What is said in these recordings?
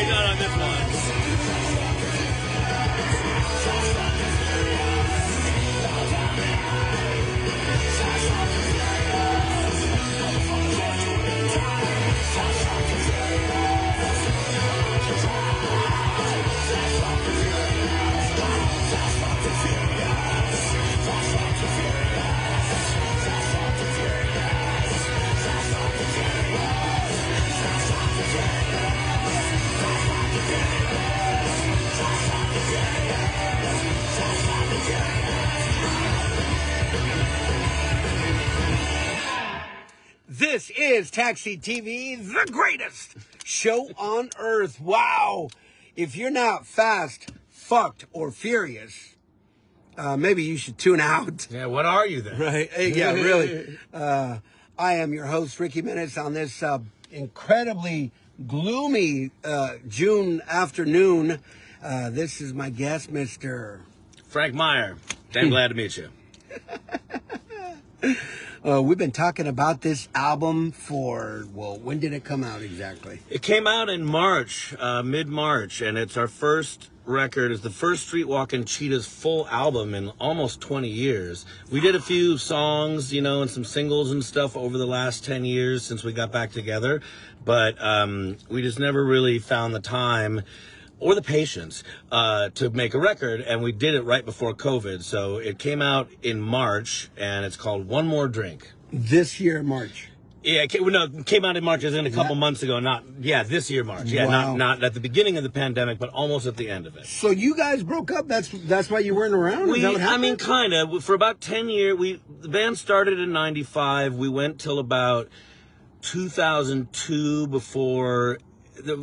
he's not on this one. This is TAXITV, the greatest show on earth. Wow. If you're not fast, fucked, or furious, maybe you should tune out. Yeah, what are you then? Right. Yeah, really. I am your host, Ricky Minutes, on this incredibly gloomy June afternoon. This is my guest, Mr. Frank Meyer. Damn glad to meet you. We've been talking about this album for, well, when did it come out exactly? It came out in March, mid-March, and it's our first record. It's the first Streetwalkin' Cheetahs full album in almost 20 years. We did a few songs, you know, and some singles and stuff over the last 10 years since we got back together, but we just never really found the time or the patience to make a record, and we did it right before COVID. So it came out in March, and it's called One More Drink. This year, March. Yeah, it came out in March, as in a couple months ago. This year, March. Yeah, wow. not at the beginning of the pandemic, but almost at the end of it. So you guys broke up. That's why you weren't around. Is that what happened? I mean, kind of. For about 10 years, the band started in '95. We went till about 2002 before.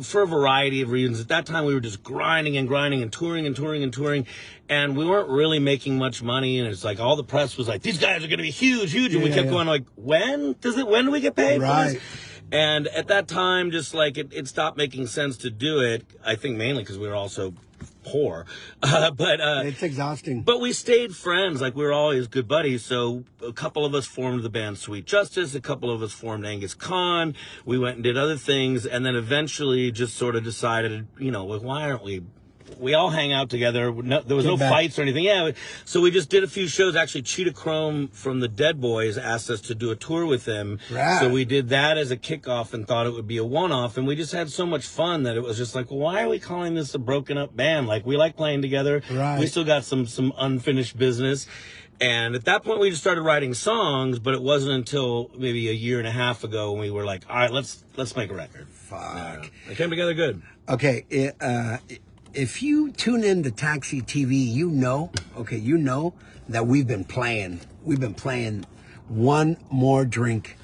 For a variety of reasons. At that time, we were just grinding and touring, and we weren't really making much money. And it's like all the press was like, "These guys are going to be huge," and we kept going like, "When do we get paid?" Right. For this? And at that time, just like it stopped making sense to do it. I think mainly because we were also poor, but it's exhausting. But we stayed friends, like we were always good buddies. So a couple of us formed the band Sweet Justice, a couple of us formed Angus Khan. We went and did other things, and then eventually just sort of decided, you know, why aren't we all hang out together. There was no fights or anything. Yeah, so we just did a few shows. Actually, Cheetah Chrome from the Dead Boys asked us to do a tour with them. Right. So we did that as a kickoff and thought it would be a one-off. And we just had so much fun that it was just like, well, why are we calling this a broken up band? Like, we like playing together. Right. We still got some unfinished business. And at that point, we just started writing songs, but it wasn't until maybe a year and a half ago when we were like, all right, let's make a record. Fuck. It came together good. Okay. If you tune in to TAXITV, you know that we've been playing One More Drink.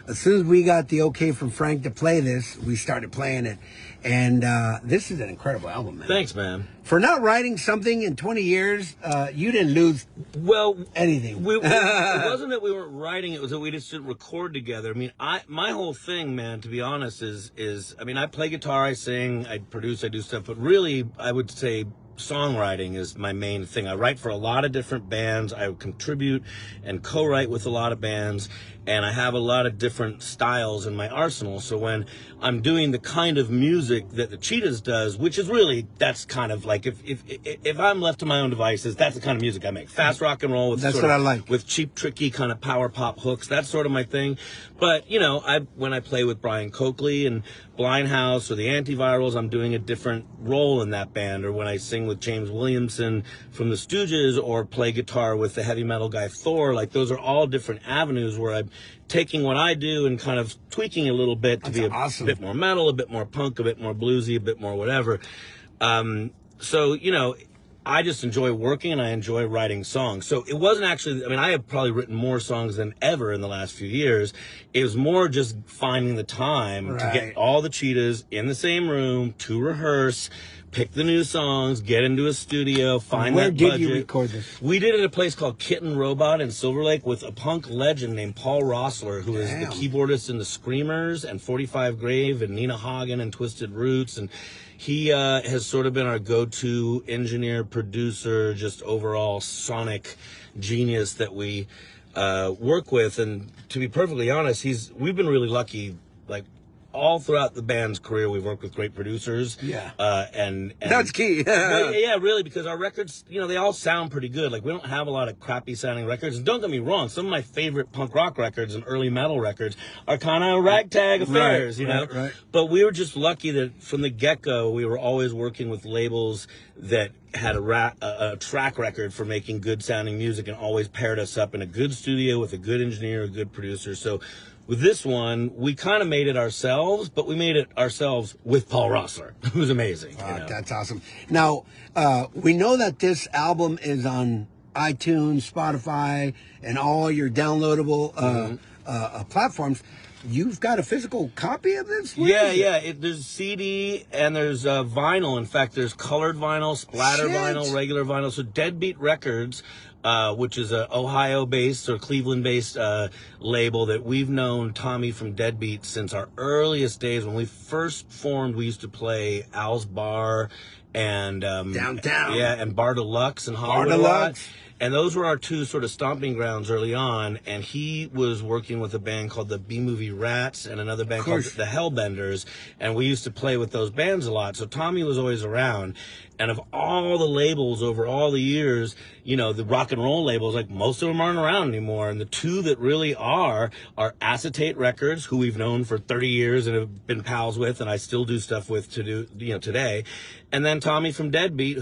As soon as we got the okay from Frank to play this, we started playing it. And this is an incredible album, man. Thanks, man. For not writing something in 20 years, you didn't lose anything. It wasn't that we weren't writing, it was that we just didn't record together. I mean, my whole thing, man, to be honest, is I mean, I play guitar, I sing, I produce, I do stuff, but really, I would say songwriting is my main thing. I write for a lot of different bands. I contribute and co-write with a lot of bands, and I have a lot of different styles in my arsenal. So when I'm doing the kind of music that the Cheetahs does, which is really, that's kind of like, if I'm left to my own devices, that's the kind of music I make. Fast rock and roll with that's what I like. With cheap, tricky kind of power pop hooks. That's sort of my thing. But, you know, when I play with Brian Coakley and Blindhouse or the Antivirals, I'm doing a different role in that band. Or when I sing with James Williamson from the Stooges or play guitar with the heavy metal guy Thor, like those are all different avenues where I'm taking what I do and kind of tweaking a little bit to be a bit more metal, a bit more punk, a bit more bluesy, a bit more whatever. So, you know, I just enjoy working and I enjoy writing songs. So it wasn't actually, I mean, I have probably written more songs than ever in the last few years. It was more just finding the time to get all the Cheetahs in the same room to rehearse, pick the new songs, get into a studio, find that budget. Where did you record this? We did it at a place called Kitten Robot in Silver Lake with a punk legend named Paul Rossler, who is the keyboardist in the Screamers and 45 Grave and Nina Hagen and Twisted Roots. And he has sort of been our go-to engineer, producer, just overall sonic genius that we work with. And to be perfectly honest, we've been really lucky. Like, all throughout the band's career, we've worked with great producers. Yeah. And That's key. yeah, really, because our records, they all sound pretty good. Like, we don't have a lot of crappy sounding records. And don't get me wrong, some of my favorite punk rock records and early metal records are kind of ragtag affairs, Right. But we were just lucky that from the get-go, we were always working with labels that had a track record for making good sounding music and always paired us up in a good studio with a good engineer, a good producer. So with this one, we kind of made it ourselves, but we made it ourselves with Paul Rossler, who's amazing. That's awesome. Now, we know that this album is on iTunes, Spotify, and all your downloadable platforms. You've got a physical copy of this? There's CD and there's vinyl. In fact, there's colored vinyl, splatter vinyl, regular vinyl. So Deadbeat Records, which is a Ohio-based or Cleveland-based label that we've known Tommy from Deadbeat since our earliest days. When we first formed, we used to play Al's Bar and Downtown. And Bar Deluxe and Hollywood. Bar Deluxe. And those were our two sort of stomping grounds early on. And he was working with a band called the B-Movie Rats and another band called the Hellbenders. And we used to play with those bands a lot. So Tommy was always around. And of all the labels over all the years, the rock and roll labels, like most of them aren't around anymore. And the two that really are Acetate Records, who we've known for 30 years and have been pals with, and I still do stuff with today. And then Tommy from Deadbeat,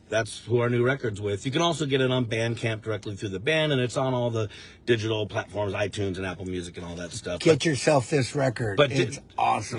that's who our new record's with. You can also get it on Bandcamp directly through the band, and it's on all the digital platforms, iTunes and Apple Music and all that stuff. Get yourself this record. But it's awesome.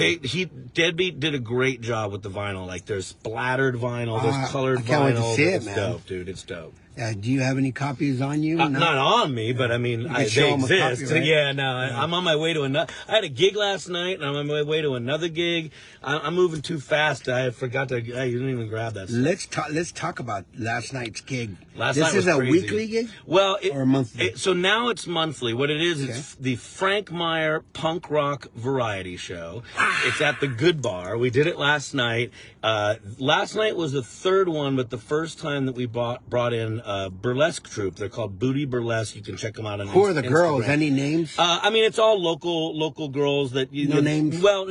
Deadbeat did a great job with the vinyl. Like, there's splattered vinyl, there's colored vinyl. I can't wait to see it, man. It's dope, dude. It's dope. Do you have any copies on you? Not on me, but I mean, they exist. Copy, right? I'm on my way to another. I had a gig last night, and I'm on my way to another gig. I'm moving too fast. I forgot to. You didn't even grab that stuff. Let's talk about last night's gig. This is a crazy. Weekly gig? Well, or monthly? So now it's monthly. What it is, it's the Frank Meyer Punk Rock Variety Show. It's at the Good Bar. We did it last night. Last night was the third one, but the first time that we brought in a burlesque troupe. They're called Booty Burlesque. You can check them out on Instagram. Who are the girls? Any names? I mean, it's all local girls that names. Well,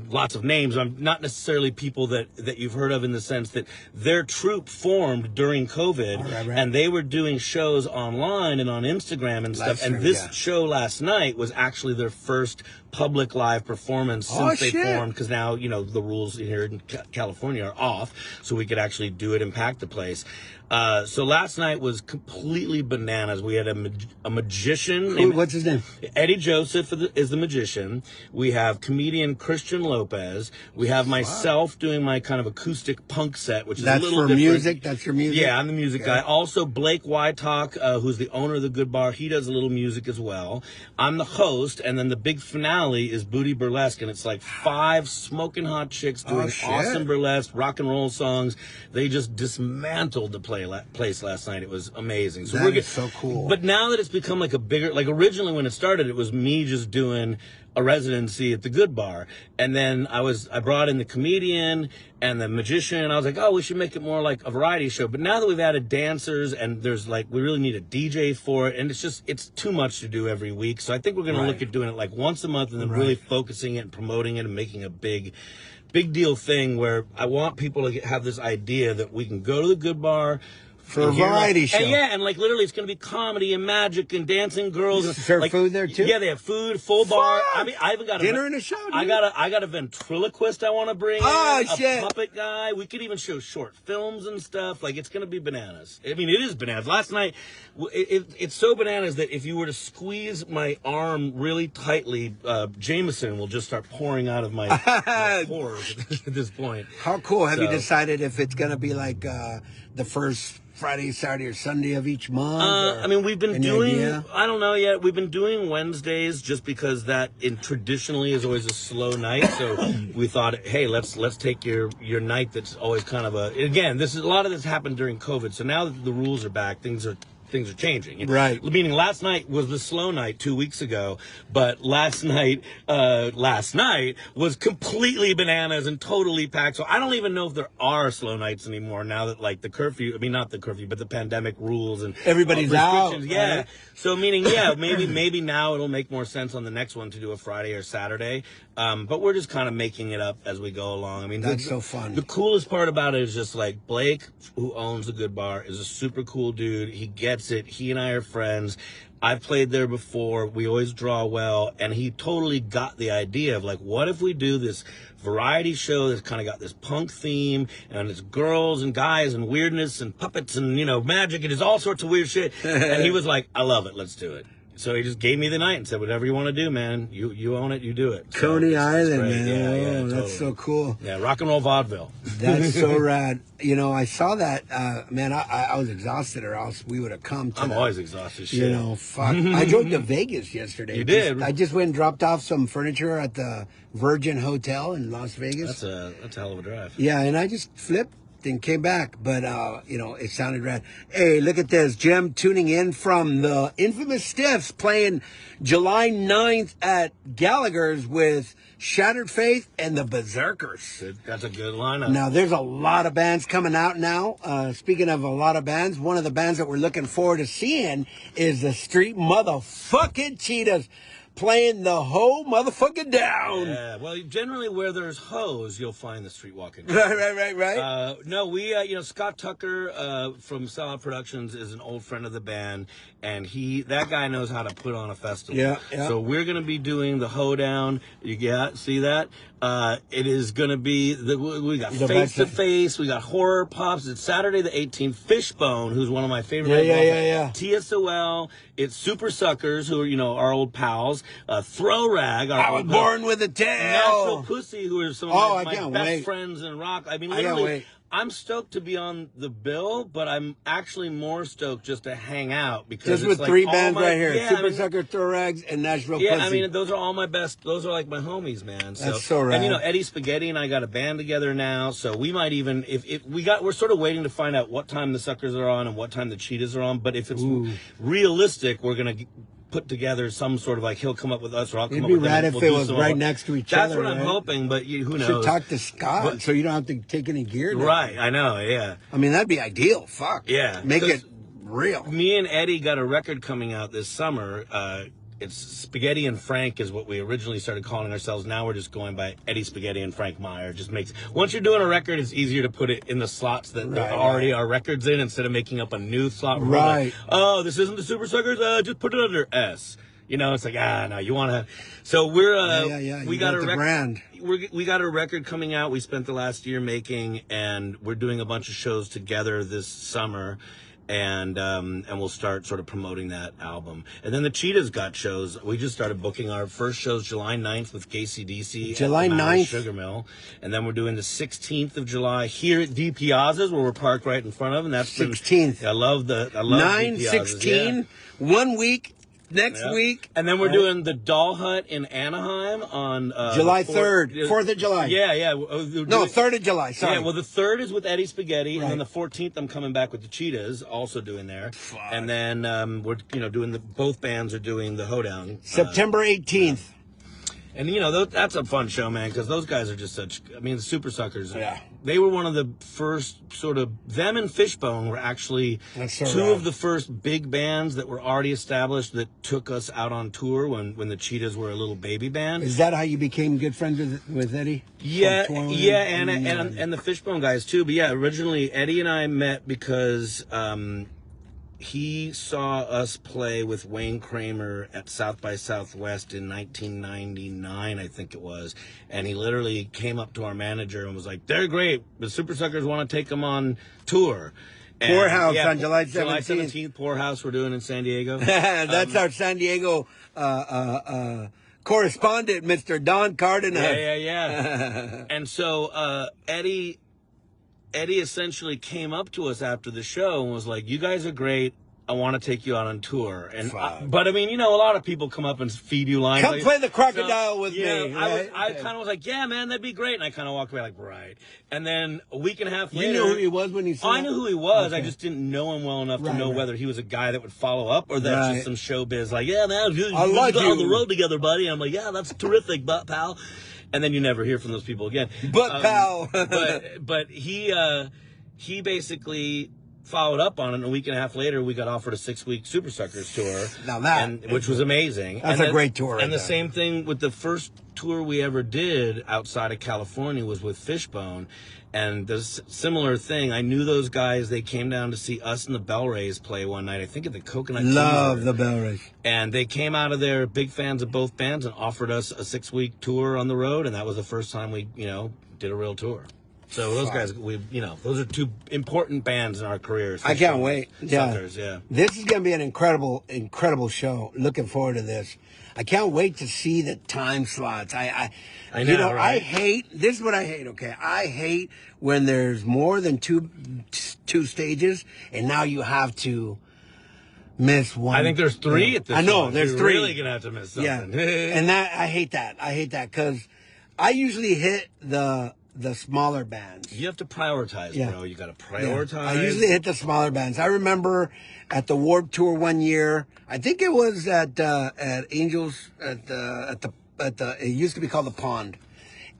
lots of names. I'm not necessarily people that you've heard of in the sense that their troupe formed during COVID, right. and they were doing shows online and on Instagram and stuff. And this show last night was actually their first public live performance since they formed, because now the rules here in California are off, so we could actually do it and pack the place. So last night was completely bananas. We had a magician. What's his name? Eddie Joseph is the magician. We have comedian Christian Lopez. We have myself doing my kind of acoustic punk set, which is a little different. Music? That's your music? Yeah, I'm the music guy. Also, Blake Wytalk, who's the owner of the Good Bar, he does a little music as well. I'm the host, and then the big finale is Booty Burlesque, and it's like 5 smoking hot chicks doing awesome burlesque, rock and roll songs. They just dismantled the place last night. It was amazing. So that is so cool. But now that it's become like a bigger, like originally when it started, it was me just doing a residency at the Good Bar, and then I brought in the comedian and the magician, and I was like, we should make it more like a variety show. But now that we've added dancers and we really need a DJ for it, and it's too much to do every week. So I think we're going to look at doing it like once a month, and then really focusing it and promoting it and making a big deal thing where I want people to have this idea that we can go to the Good Bar for a variety show. And literally it's going to be comedy and magic and dancing girls. You serve food there too? Yeah, they have food, full bar. I mean, I even got dinner and a show. Dude. I got a ventriloquist I want to bring in. A puppet guy. We could even show short films and stuff. Like, it's going to be bananas. I mean, it is bananas. Last night, it's so bananas that if you were to squeeze my arm really tightly, Jameson will just start pouring out of my pores at this point. How cool. Have you decided if it's going to be like the first Friday, Saturday, or Sunday of each month? We've been doing, I don't know yet. We've been doing Wednesdays just because that traditionally is always a slow night. So we thought, hey, let's take your night that's always kind of a lot of this happened during COVID. So now that the rules are back, things are things are changing. Right. Meaning last night was the slow night 2 weeks ago, but last night was completely bananas and totally packed. So I don't even know if there are slow nights anymore now that like the curfew, I mean, not the curfew, but the pandemic rules and everybody's out. Yeah. Right? So meaning, yeah, maybe now it'll make more sense on the next one to do a Friday or Saturday. But we're just kind of making it up as we go along. I mean, that's so fun. The coolest part about it is just like Blake, who owns the Good Bar, is a super cool dude. He gets it. He and I are friends. I've played there before. We always draw well. And he totally got the idea of like, what if we do this variety show that's kind of got this punk theme and it's girls and guys and weirdness and puppets and, you know, magic and it's all sorts of weird shit. And he was like, I love it. Let's do it. So he just gave me the night and said, whatever you want to do, man. You own it, you do it. Coney Island, man. Yeah, totally. That's so cool. Yeah, rock and roll vaudeville. That's so rad. You know, I saw that, man, I was exhausted or else we would have come to always exhausted, shit. You know, fuck. I drove to Vegas yesterday. You did? I just went and dropped off some furniture at the Virgin Hotel in Las Vegas. That's a hell of a drive. Yeah, and I just flipped and came back, but you know, it sounded rad. Hey, look at this. Jem tuning in from the infamous Stiffs playing July 9th at Gallagher's with Shattered Faith and the Berserkers. That's a good lineup. Now, there's a lot of bands coming out now. Speaking of a lot of bands, one of the bands that we're looking forward to seeing is the Street Motherfucking Cheetahs playing the whole motherfucking down. Yeah, well, generally where there's hoes, you'll find the street walking. Right. No, we, you know, Scott Tucker from Solid Productions is an old friend of the band, and that guy knows how to put on a festival. Yeah. So we're going to be doing the hoedown. See that? It is going to be, we got Face to Face, we got Horror Pops. It's Saturday the 18th. Fishbone, who's one of my favorite. Yeah. TSOL. It's Super Suckers, who are, you know, our old pals. Throw Rag. I was born with a tail. Nashville Pussy, who are some of my best wait. friends in rock. I mean, I can't literally, wait. I'm stoked to be on the bill, but I'm actually more stoked just to hang out because just it's with like three bands right here: yeah, Super Sucker, Throw Rags, and Nashville Pussy. Yeah, I mean, those are all my best. Those are like my homies, man. That's so rad. And you know, Eddie Spaghetti and I got a band together now, so we might even we're sort of waiting to find out what time the Suckers are on and what time the Cheetahs are on. But if it's realistic, we're gonna put together some sort of like he'll come up with us or I'll come up with him. It'd be rad if it was right next to each other. That's what I'm hoping, but who knows? Should talk to Scott so you don't have to take any gear down. Right, I know, yeah. I mean, that'd be ideal. Fuck. Yeah. Make it real. Me and Eddie got a record coming out this summer. It's Spaghetti and Frank is what we originally started calling ourselves. Now we're just going by Eddie Spaghetti and Frank Meyer. Just makes, once you're doing a record, it's easier to put it in the slots that there already are records in instead of making up a new slot. Right. Like, oh, this isn't the Super Suckers. Just put it under S. You know, it's like, no, you want to. So we're, we got a record. We got a record coming out. We spent the last year making, and we're doing a bunch of shows together this summer. And we'll start sort of promoting that album. And then the Cheetahs got shows. We just started booking our first shows July 9th with KCDC July at the 9th. Sugar Mill. And then we're doing the 16th of July here at D Piazza's, where we're parked right in front of. And that's 16th. I love 9/16. 1 week. Next week. And then we're doing the Doll Hut in Anaheim on July 3rd. 4th of July. Yeah. No, 3rd of July. Sorry. Yeah, well, the 3rd is with Eddie Spaghetti, and then the 14th I'm coming back with the Cheetahs, also doing there. Fuck. And then we're doing both bands are doing the Hoedown. September 18th. And, that's a fun show, man, because those guys are just the Super Suckers. Yeah. They were one of the first them and Fishbone were actually two of the first big bands that were already established that took us out on tour when the Cheetahs were a little baby band. Is that how you became good friends with Eddie? Yeah, and the Fishbone guys, too. But, yeah, originally Eddie and I met because he saw us play with Wayne Kramer at South by Southwest in 1999, I think it was. And he literally came up to our manager and was like, they're great. The Super Suckers want to take them on tour. Poorhouse on July 17th. July 17th, Poorhouse we're doing in San Diego. That's our San Diego correspondent, Mr. Don Cardenas. Yeah. And so Eddie essentially came up to us after the show and was like, you guys are great. I want to take you out on tour. And but I mean, you know, a lot of people come up and feed you lines. Come like, play the crocodile with me. Right? I kind of was like, yeah, man, that'd be great. And I kind of walked away like, right. And then a week and a half later, you knew who he was when he said I knew who he was. Okay. I just didn't know him well enough to know whether he was a guy that would follow up or that's just some showbiz. Like, yeah, man, I like go you on the road together, buddy. And I'm like, yeah, that's terrific, pal. And then you never hear from those people again. Pal. but he basically followed up on it, and a week and a half later, we got offered a 6-week Super Suckers tour. Now which was amazing. That's a great tour. And the same thing with the first tour we ever did outside of California was with Fishbone. And the similar thing, I knew those guys. They came down to see us and the Bell Rays play one night, I think at the Coconut Love the Bell Rays. And they came out of there, big fans of both bands, and offered us a 6-week tour on the road. And that was the first time we, did a real tour. So those guys, those are two important bands in our careers. I can't wait. Suckers, yeah. This is going to be an incredible, incredible show. Looking forward to this. I can't wait to see the time slots. I know, right? I hate, this is what I hate, okay? I hate when there's more than two stages, and now you have to miss one. I think there's 3 at this point. I know, there's 3. You're really going to have to miss something. Yeah, and I hate that. I hate that, because I usually hit the smaller bands. You have to prioritize, bro. You got to prioritize. Yeah. I usually hit the smaller bands. I remember at the Warped Tour one year, I think it was at Angels at the it used to be called the Pond,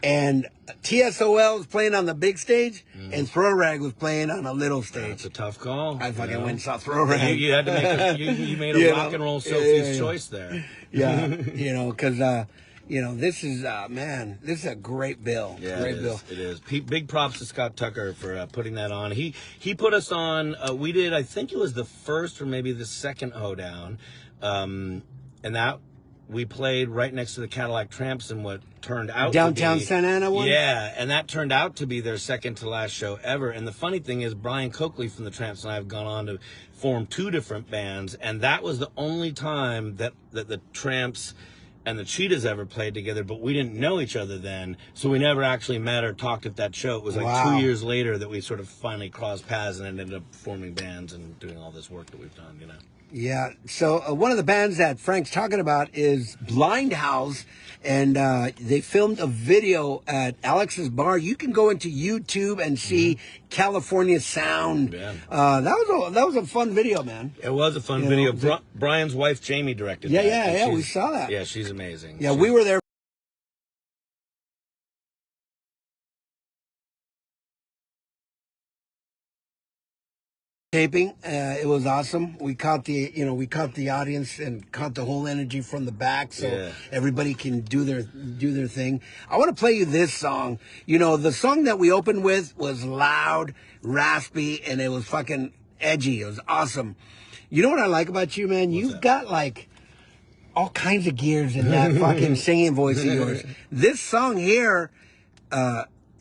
and TSOL was playing on the big stage, and Throw Rag was playing on a little stage. That's a tough call. I fucking went and saw Throw Rag. You had to make you made a rock and roll Sophie's choice there. Yeah, because. This is, man, this is a great bill. Yeah, great bill. It is. Big props to Scott Tucker for putting that on. He put us on, we did, I think it was the first or maybe the second Hoedown. And that, we played right next to the Cadillac Tramps in what turned out Downtown to be, Santa Ana one? Yeah, and that turned out to be their second to last show ever. And the funny thing is, Brian Coakley from the Tramps and I have gone on to form 2 different bands. And that was the only time that the Tramps and the Cheetahs ever played together, but we didn't know each other then, so we never actually met or talked at that show. It was like 2 years later that we sort of finally crossed paths and ended up forming bands and doing all this work that we've done, Yeah, so one of the bands that Frank's talking about is Blind House, and they filmed a video at Alex's Bar. You can go into YouTube and see California Sound. Yeah. That was a fun video, man. It was a fun video. Brian's wife, Jamie, directed that. Yeah, we saw that. Yeah, she's amazing. Yeah, we were there. Taping, it was awesome. We caught the audience and caught the whole energy from the back, so everybody can do their thing. I want to play you this song. The song that we opened with was loud, raspy, and it was fucking edgy. It was awesome. You know what I like about you, man? You've got like all kinds of gears in that fucking singing voice of yours. This song here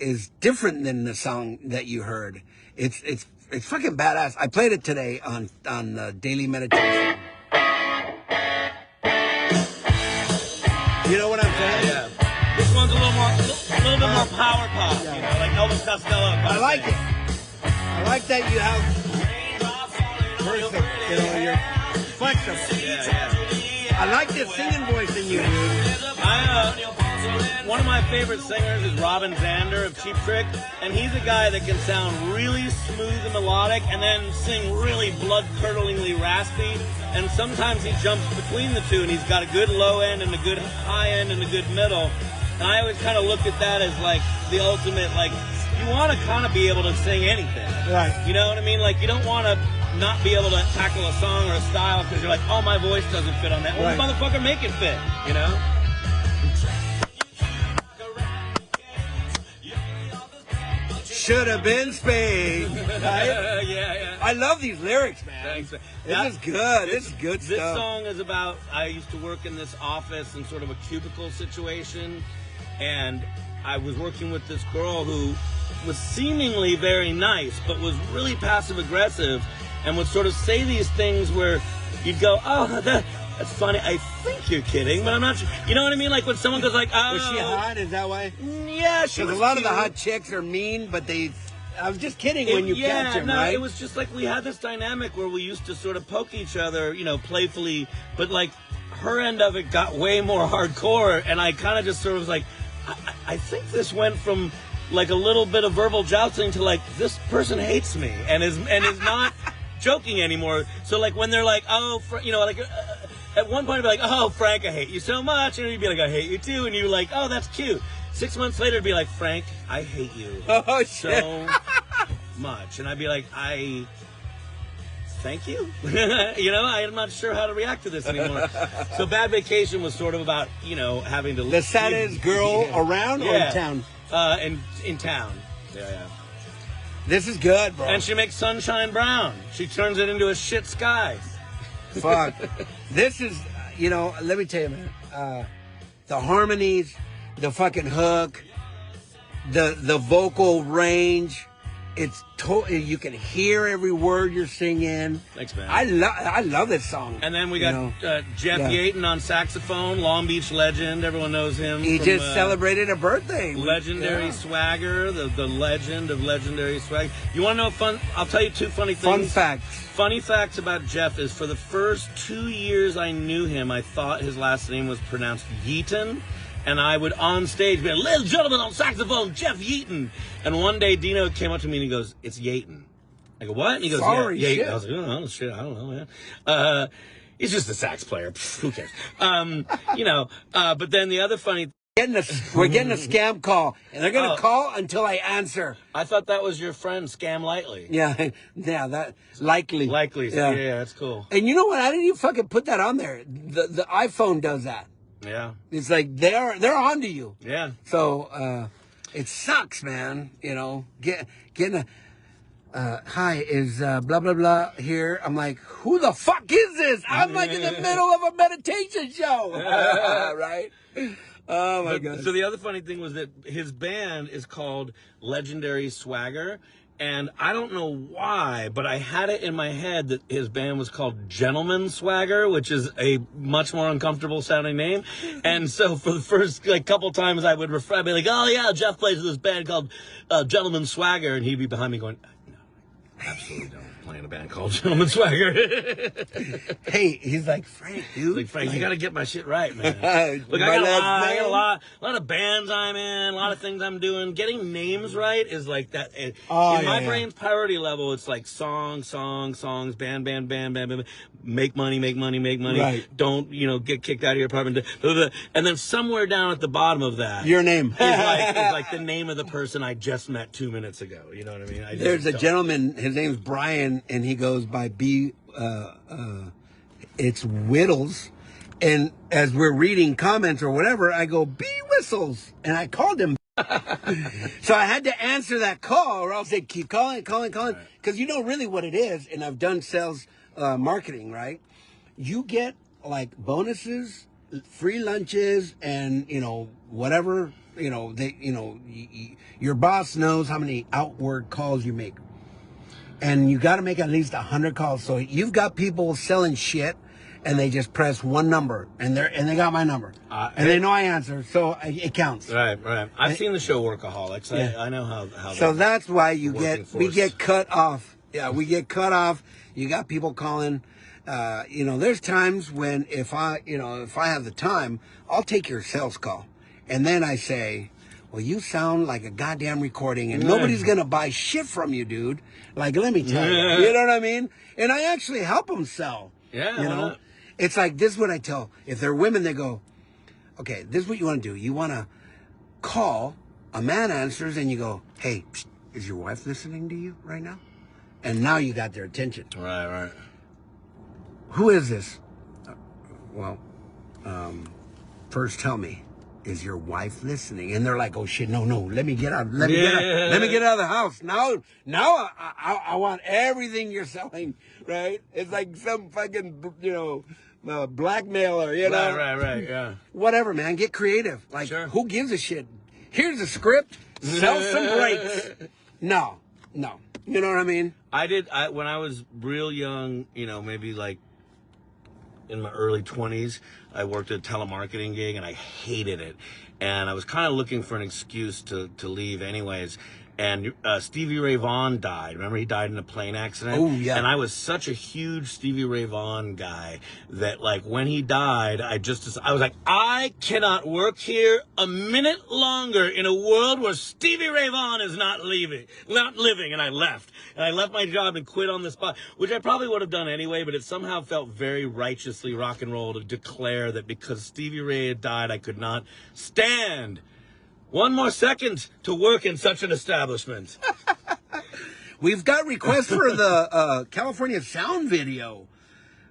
is different than the song that you heard. It's fucking badass. I played it today on Daily Meditation. You know what I'm saying? Yeah. This one's a little bit more power pop, like Elvis Costello. I like it. I like that you have person, you're flexible. Yeah. I like this singing voice in you, dude. One of my favorite singers is Robin Zander of Cheap Trick, and he's a guy that can sound really smooth and melodic and then sing really blood-curdlingly raspy, and sometimes he jumps between the two, and he's got a good low end and a good high end and a good middle, and I always kind of looked at that as like the ultimate, like, you want to kind of be able to sing anything. Right. You know what I mean? Like, you don't want to not be able to tackle a song or a style because you're like, oh, my voice doesn't fit on that. Well, motherfucker, make it fit, Should have been Spade. Right? Yeah. I love these lyrics, man. Thanks, man. This is good. This is good stuff. This song is about, I used to work in this office in sort of a cubicle situation, and I was working with this girl who was seemingly very nice, but was really passive-aggressive, and would sort of say these things where you'd go, oh, that's funny. I think you're kidding, but I'm not sure. You know what I mean? Like when someone goes like, oh. Was she hot? Is that why? Yeah, she was Because a lot of cute. the hot chicks are mean, but they I was just kidding when you catch him, right? It was just like we had this dynamic where we used to sort of poke each other, playfully, but like her end of it got way more hardcore, and I kind of just sort of was like, I think this went from like a little bit of verbal jousting to like, this person hates me and is not joking anymore. So like when they're like, oh, at one point I'd be like, oh, Frank, I hate you so much, and you'd be like, I hate you too, and you're like, oh, that's cute. 6 months later, it'd be like, Frank, I hate you so much, and I'd be like, thank you. I'm not sure how to react to this anymore. So Bad Vacation was sort of about, having to... The saddest girl around or in town? In town. Yeah. This is good, bro. And she makes sunshine brown. She turns it into a shit sky. Fuck. This is, let me tell you, man. The harmonies, the fucking hook, the vocal range... It's you can hear every word you're singing. Thanks, man. I love this song. And then we got Jeff Yaten on saxophone, Long Beach legend. Everyone knows him. He just celebrated a birthday. Legendary swagger, the legend of legendary swag. You want to know fun? I'll tell you two funny things. Fun facts. Funny facts about Jeff is for the first 2 years I knew him, I thought his last name was pronounced Yeaton. And I would on stage be like, ladies and gentlemen, on saxophone, Jeff Yeaton. And one day Dino came up to me and he goes, it's Yaten. I go, what? And he goes, yeah, Yaten. I was like, oh, shit, I don't know, man. He's just a sax player. Pfft, who cares? But then the other funny... We're getting a scam call. And they're going to call until I answer. I thought that was your friend, Scam Lightly. Yeah, that... Likely. Likely. Yeah, that's cool. And you know what? I didn't even fucking put that on there. The iPhone does that. Yeah. It's like they're onto you. Yeah. So it sucks, man. Getting a hi, is blah blah blah here. I'm like, who the fuck is this? I'm like in the middle of a meditation show. Right? Oh my god. So the other funny thing was that his band is called Legendary Swagger. And I don't know why, but I had it in my head that his band was called Gentleman Swagger, which is a much more uncomfortable sounding name. And so for the first couple times I would I'd be like, oh yeah, Jeff plays with this band called Gentleman Swagger. And he'd be behind me going, no, absolutely don't play in a band called Gentleman Swagger. Hey, he's like, Frank, dude. He's like, Frank, you got to get my shit right, man. Look, I got a lot of bands I'm in, a lot of things I'm doing. Getting names right is like that. In my brain's priority level, it's like songs, band. Make money. Right. Don't, get kicked out of your apartment. And then somewhere down at the bottom of that, your name is like the name of the person I just met 2 minutes ago. You know what I mean? There's a gentleman, his name's Brian, and he goes by it's Whittles. And as we're reading comments or whatever, I go, B Whistles. And I called him. So I had to answer that call, or else they'd keep calling. Because you know really what it is. And I've done sales marketing, right? You get like bonuses, free lunches, and, whatever, your boss knows how many outward calls you make. And you got to make at least 100 calls. So you've got people selling shit, and they just press one number, and they got my number, and they know I answer, so it counts. Right. I've seen the show Workaholics. I know how. So that's why we get cut off. Yeah, we get cut off. You got people calling. There's times when if I have the time, I'll take your sales call, and then I say, well, you sound like a goddamn recording, and nobody's going to buy shit from you, dude. Like, let me tell you. You know what I mean? And I actually help them sell. Yeah. It's like, this is what I tell. If they're women, they go, okay, this is what you want to do. You want to call, a man answers, and you go, hey, psst, is your wife listening to you right now? And now you got their attention. Right. Who is this? First tell me. Is your wife listening? And they're like, oh shit, no, let me get out. Let me get out of the house. Now I want everything you're selling, right? It's like some fucking, blackmailer, Right, yeah. Whatever, man, get creative. Like, sure. Who gives a shit? Here's a script, sell some breaks. No. You know what I mean? When I was real young, maybe like in my early 20s, I worked at a telemarketing gig, and I hated it. And I was kind of looking for an excuse to leave anyways. and Stevie Ray Vaughan died. Remember, he died in a plane accident? Oh, yeah. And I was such a huge Stevie Ray Vaughan guy that, like, when he died, I was like, I cannot work here a minute longer in a world where Stevie Ray Vaughan is not living. And I left. And I left my job and quit on the spot, which I probably would have done anyway, but it somehow felt very righteously rock and roll to declare that because Stevie Ray had died, I could not stand one more second to work in such an establishment. We've got requests for the California Sound video.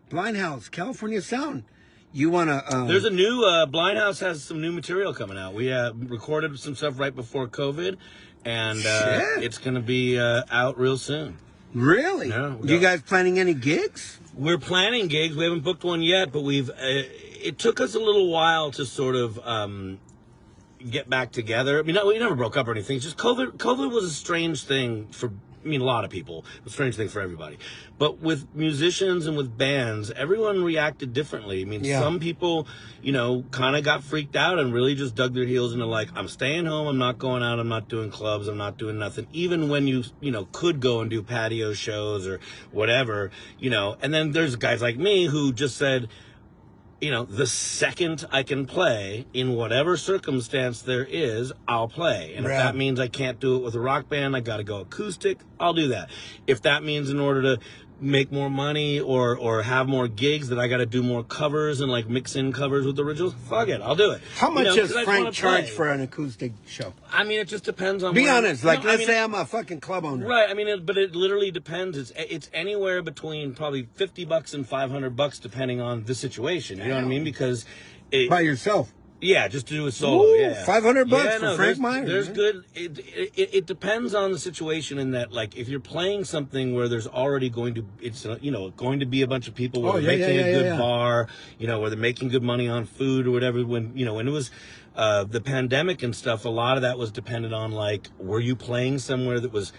Blind House, California Sound. You want to... There's a new... Blind House has some new material coming out. We recorded some stuff right before COVID, and it's going to be out real soon. Really? Yeah, you guys planning any gigs? We're planning gigs. We haven't booked one yet, but we've... it took us a little while to sort of... get back together. I mean, we never broke up or anything. It's just COVID was a strange thing for, a lot of people. It was a strange thing for everybody. But with musicians and with bands, everyone reacted differently. I mean, some people, kind of got freaked out and really just dug their heels into like, I'm staying home, I'm not going out, I'm not doing clubs, I'm not doing nothing. Even when you could go and do patio shows or whatever, and then there's guys like me who just said, the second I can play in whatever circumstance there is, I'll play. And if that means I can't do it with a rock band, I got to go acoustic, I'll do that. If that means in order to make more money or have more gigs that I got to do more covers and like mix in covers with originals, fuck it, I'll do it. How much does Frank charge for an acoustic show? I mean, it just depends on... Be honest, let's say I'm a fucking club owner. Right, but it literally depends. It's anywhere between probably $50 and $500 depending on the situation. You know what I mean? Because... By yourself? Yeah, just to do a solo. Ooh, yeah, $500 for Frank Meyer. There's good. It depends on the situation. In that, like, if you're playing something where there's already going to going to be a bunch of people where they're making a good bar, where they're making good money on food or whatever. When when it was the pandemic and stuff, a lot of that was dependent on like, were you playing somewhere that was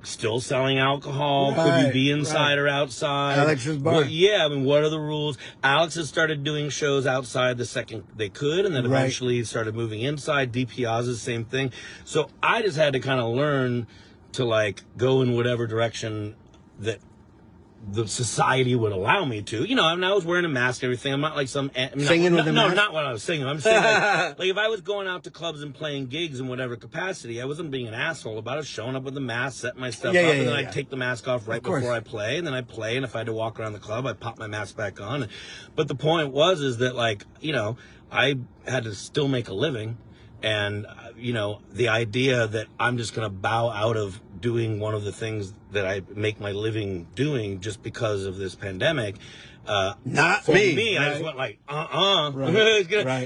still selling alcohol? Could you be inside or outside? Alex's bar. What are the rules? Alex has started doing shows outside the second they could, and then eventually started moving inside. DiPiazza's same thing. So I just had to kind of learn to like go in whatever direction that the society would allow me to. I mean, I was wearing a mask and everything. I'm not like some... Singing with a mask? No, not when I was singing. I'm saying like if I was going out to clubs and playing gigs in whatever capacity, I wasn't being an asshole about it, showing up with a mask, setting my stuff up, and then I'd take the mask off right before I play, and then I'd play, and if I had to walk around the club, I'd pop my mask back on. But the point is that like, I had to still make a living, and, the idea that I'm just going to bow out of doing one of the things that I make my living doing just because of this pandemic. Not for me. I just went like,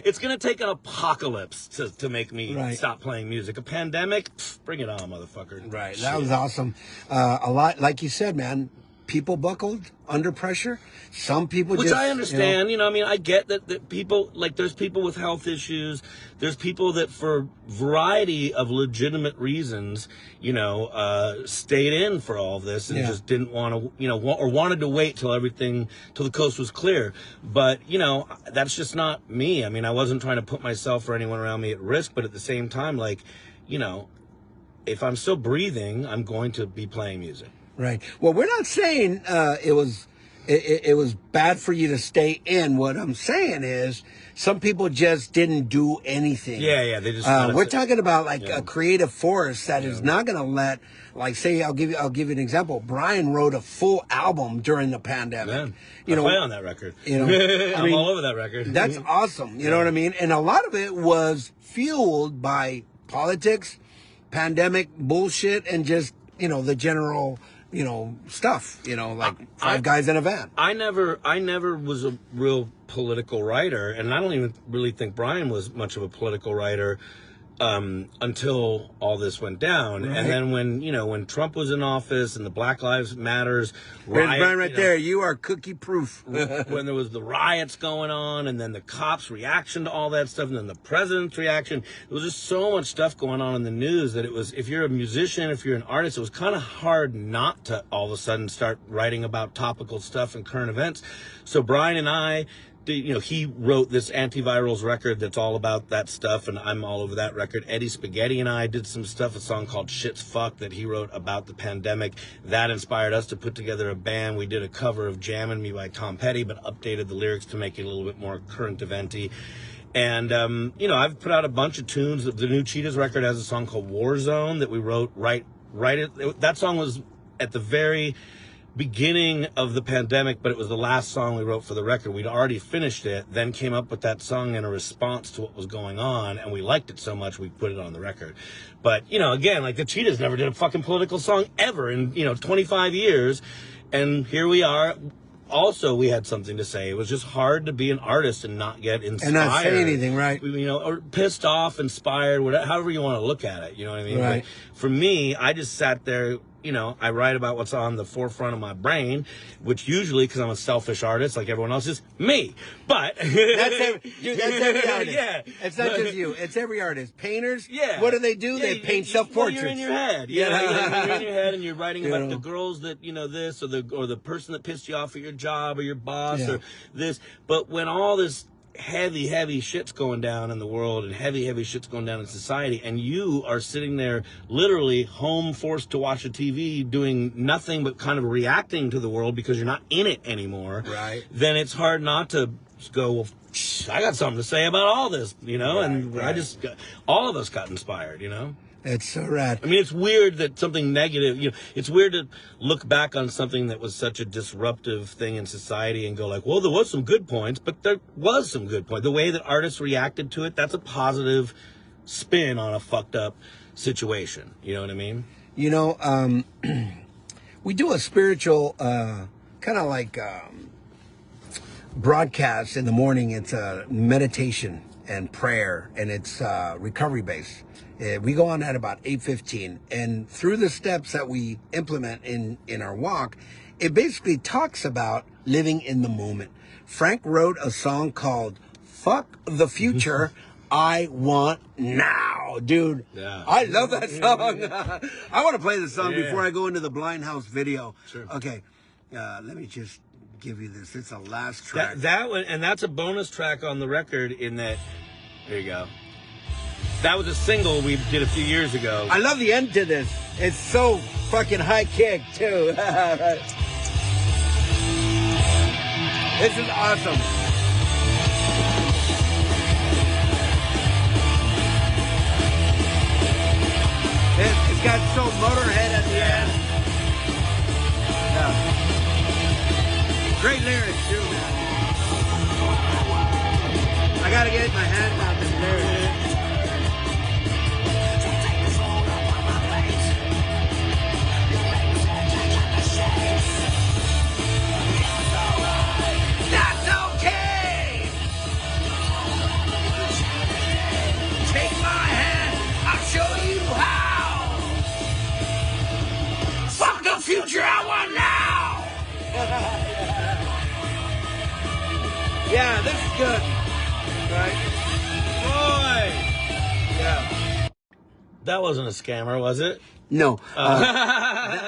it's gonna take an apocalypse to make me stop playing music. A pandemic, bring it on, motherfucker. Right. Shit. That was awesome. A lot, like you said, man. People buckled under pressure. Some people Which I understand. I get that people, like, there's people with health issues. There's people that for variety of legitimate reasons, stayed in for all of this and just didn't want to, or wanted to wait till the coast was clear. But, that's just not me. I mean, I wasn't trying to put myself or anyone around me at risk, but at the same time, like, if I'm still breathing, I'm going to be playing music. Right. Well, we're not saying it was bad for you to stay in. What I'm saying is some people just didn't do anything. Yeah. They just. We're talking about like a creative force that is not going to let, like, say, I'll give you an example. Brian wrote a full album during the pandemic. I play on that record. I'm all over that record. That's awesome. You know what I mean? And a lot of it was fueled by politics, pandemic bullshit, and just the general. Stuff, like five guys in a van. I never was a real political writer, and I don't even really think Brian was much of a political writer until all this went down. Right. And then when Trump was in office and the Black Lives Matters riot, Brian, there, you are cookie proof. When there was the riots going on, and then the cops' reaction to all that stuff, and then the president's reaction, there was just so much stuff going on in the news that it was, if you're a musician, if you're an artist, it was kind of hard not to all of a sudden start writing about topical stuff and current events. So Brian and I he wrote this antivirals record that's all about that stuff, and I'm all over that record. Eddie Spaghetti and I did some stuff, a song called Shit's Fuck that he wrote about the pandemic. That inspired us to put together a band. We did a cover of Jammin' Me by Tom Petty, but updated the lyrics to make it a little bit more current eventy. And, I've put out a bunch of tunes. The new Cheetahs record has a song called War Zone that we wrote that song was at the very beginning of the pandemic, but it was the last song we wrote for the record. We'd already finished it, then came up with that song in a response to what was going on, and we liked it so much we put it on the record. But, again, like the Cheetahs never did a fucking political song ever in, 25 years, and here we are. Also, we had something to say. It was just hard to be an artist and not get inspired. And not say anything, right? Or pissed off, inspired, whatever, however you want to look at it. You know what I mean? Right. But for me, I just sat there. I write about what's on the forefront of my brain, which usually, because I'm a selfish artist like everyone else, is me. But that's every artist. Yeah. It's not just you. It's every artist. Painters, yeah. What do? They paint self-portraits. You're in your head. Yeah. You're in your head and you're writing about the girls that, this, or the person that pissed you off at your job or your boss or this. But when all this heavy shit's going down in the world and heavy shit's going down in society, and you are sitting there literally home forced to watch a TV doing nothing but kind of reacting to the world because you're not in it anymore, right? Then it's hard not to go, well, I got something to say about all this, all of us got inspired, It's so rad. I mean, it's weird that something negative, it's weird to look back on something that was such a disruptive thing in society and go like, well, there was some good points, but there was some good points. The way that artists reacted to it, that's a positive spin on a fucked up situation. You know what I mean? We do a spiritual, kind of like broadcast in the morning. It's a meditation and prayer, and it's recovery based. We go on at about 8:15, and through the steps that we implement in our walk, it basically talks about living in the moment. Frank wrote a song called "Fuck the Future, I Want Now," dude. Yeah. I love that song. I want to play the song before I go into the Blind House video. Sure. Okay, let me just give you this. It's a last track. That one, and that's a bonus track on the record. In that, there you go. That was a single we did a few years ago. I love the end to this. It's so fucking high kick, too. This is awesome. It's got so Motorhead at the end. Yeah. Great lyrics, too, man. I gotta get my hands on this lyrics. Future I want now. Yeah, this is good. Right? Boy. Yeah. That wasn't a scammer, was it? No.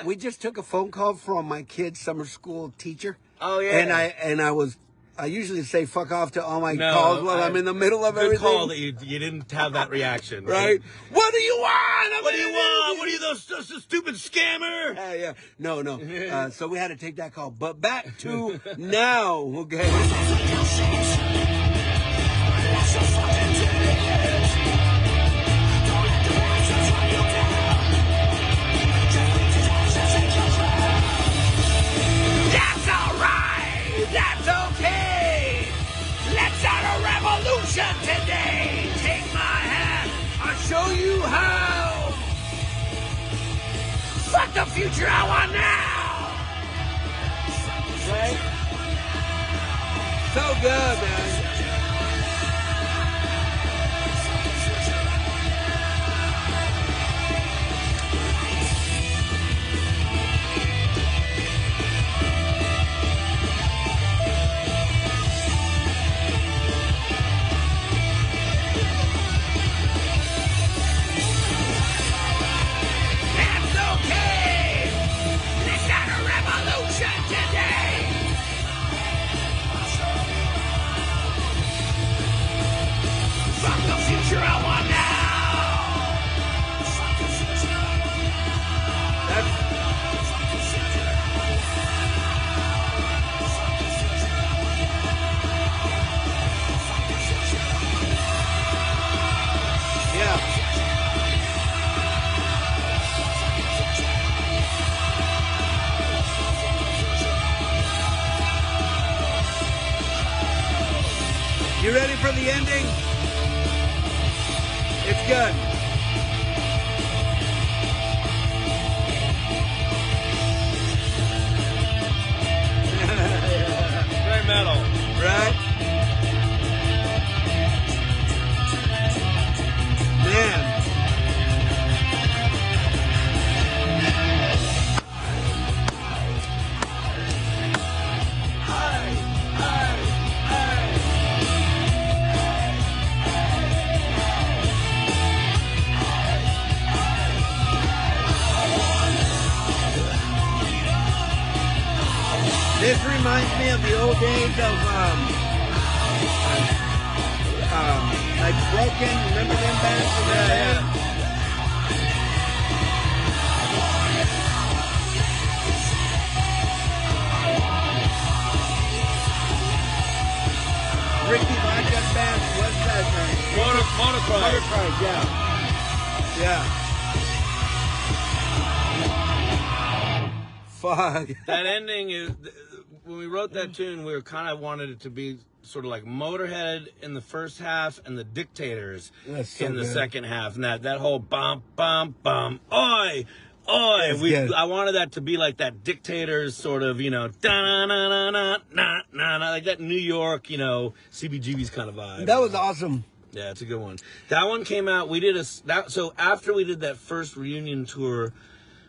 We just took a phone call from my kid's summer school teacher. Oh yeah. And I usually say fuck off to all my calls while I'm in the middle of everything. Good call that you didn't have that reaction. Right? What do you want? What do you want? What are you, those stupid scammer? Yeah. No. So we had to take that call. But back to now, okay? Today, take my hand, I'll show you how. Fuck the future, I want now. Right? So good, man. You ready for the ending? It's good. Very metal. Right? Man. This reminds me of the old days of like Broken. Remember them bands from that? Yeah. Ricky Vodka's band. What's that name? Motocross. Motocross, yeah. Fuck. That ending is, when we wrote that tune, we were kind of wanted it to be sort of like Motorhead in the first half and the Dictators That's so in the good. second half. And that whole bum, bum, bum, oi, oi. That's good. I wanted that to be like that Dictators sort of, you know, da-na-na-na-na-na-na, like that New York, you know, CBGB's kind of vibe. That was awesome. Yeah, it's a good one. That one came out, so after we did that first reunion tour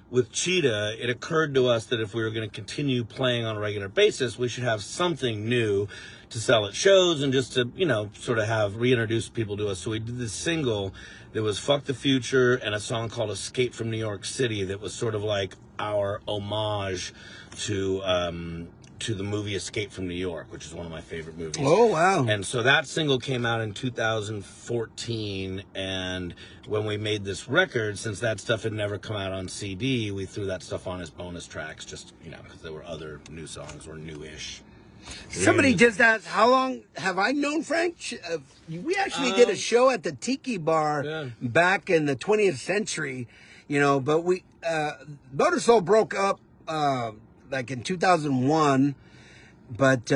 with Cheetah, it occurred to us that if we were going to continue playing on a regular basis, we should have something new to sell at shows and just to, you know, sort of reintroduce people to us. So we did this single that was Fuck the Future and a song called Escape from New York City that was sort of like our homage to the movie Escape from New York, which is one of my favorite movies. Oh, wow. And so that single came out in 2014, and when we made this record, since that stuff had never come out on CD, we threw that stuff on as bonus tracks, just, you know, because there were other new songs or new-ish. Somebody just asked, how long have I known Frank? We actually did a show at the Tiki Bar back in the 20th century, you know, but Motor Soul broke up like in 2001, but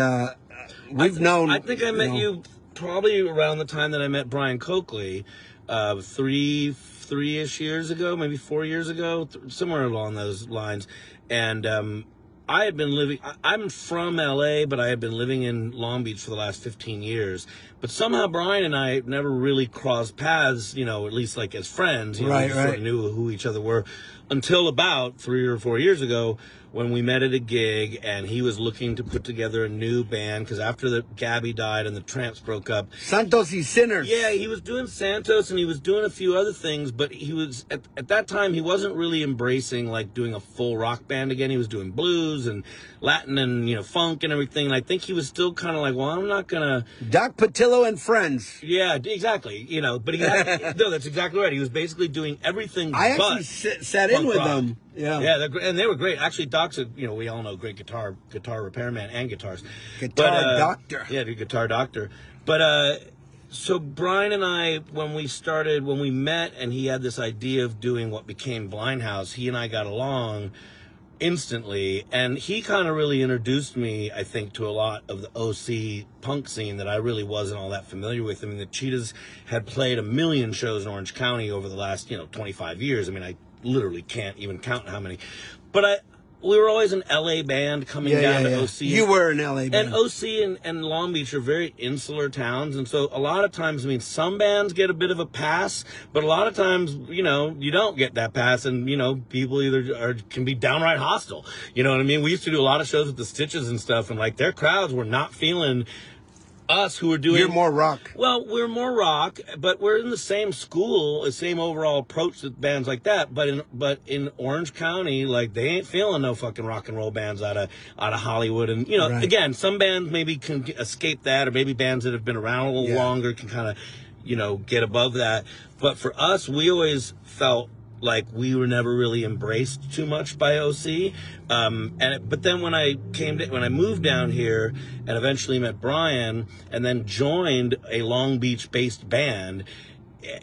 we've known. I think I met you probably around the time that I met Brian Coakley, three-ish years ago, maybe 4 years ago, somewhere along those lines. And I had been living, I'm from LA, but I had been living in Long Beach for the last 15 years. But somehow Brian and I never really crossed paths, you know, at least like as friends. You know, we sort of knew who each other were until about 3 or 4 years ago when we met at a gig and he was looking to put together a new band because after the Gabby died and the Tramps broke up. Santos y Sinners. Yeah, he was doing Santos and he was doing a few other things, but he was, at that time, he wasn't really embracing like doing a full rock band again. He was doing blues and Latin and, you know, funk and everything. And I think he was still kind of like, well, I'm not gonna... Doc Patillo and Friends. Yeah, exactly. You know, but he had, no, that's exactly right. He was basically doing everything I but actually sat in with them. Yeah. Yeah, and they were great. Actually, Doc's a, you know, we all know, great guitar repairman and guitars. Guitar doctor. Yeah, the guitar doctor. But, so Brian and I, when we met and he had this idea of doing what became Blind House, he and I got along instantly, and he kind of really introduced me, I think, to a lot of the OC punk scene that I really wasn't all that familiar with. I mean, the Cheetahs had played 1 million shows in Orange County over the last, 25 years. I mean, I literally can't even count how many. But we were always an LA band coming down to OC. You were an LA band. And OC and Long Beach are very insular towns. And so a lot of times, I mean, some bands get a bit of a pass, but a lot of times, you don't get that pass. And, people either can be downright hostile. You know what I mean? We used to do a lot of shows with the Stitches and stuff, and like their crowds were not feeling us who were doing... You're more rock. Well, we're more rock, but we're in the same school, the same overall approach to bands like that. But in Orange County, like, they ain't feeling no fucking rock and roll bands out of Hollywood. And, again, some bands maybe can escape that, or maybe bands that have been around a little longer can kind of, get above that. But for us, we always felt like we were never really embraced too much by OC. But then when I moved down here and eventually met Brian and then joined a Long Beach based band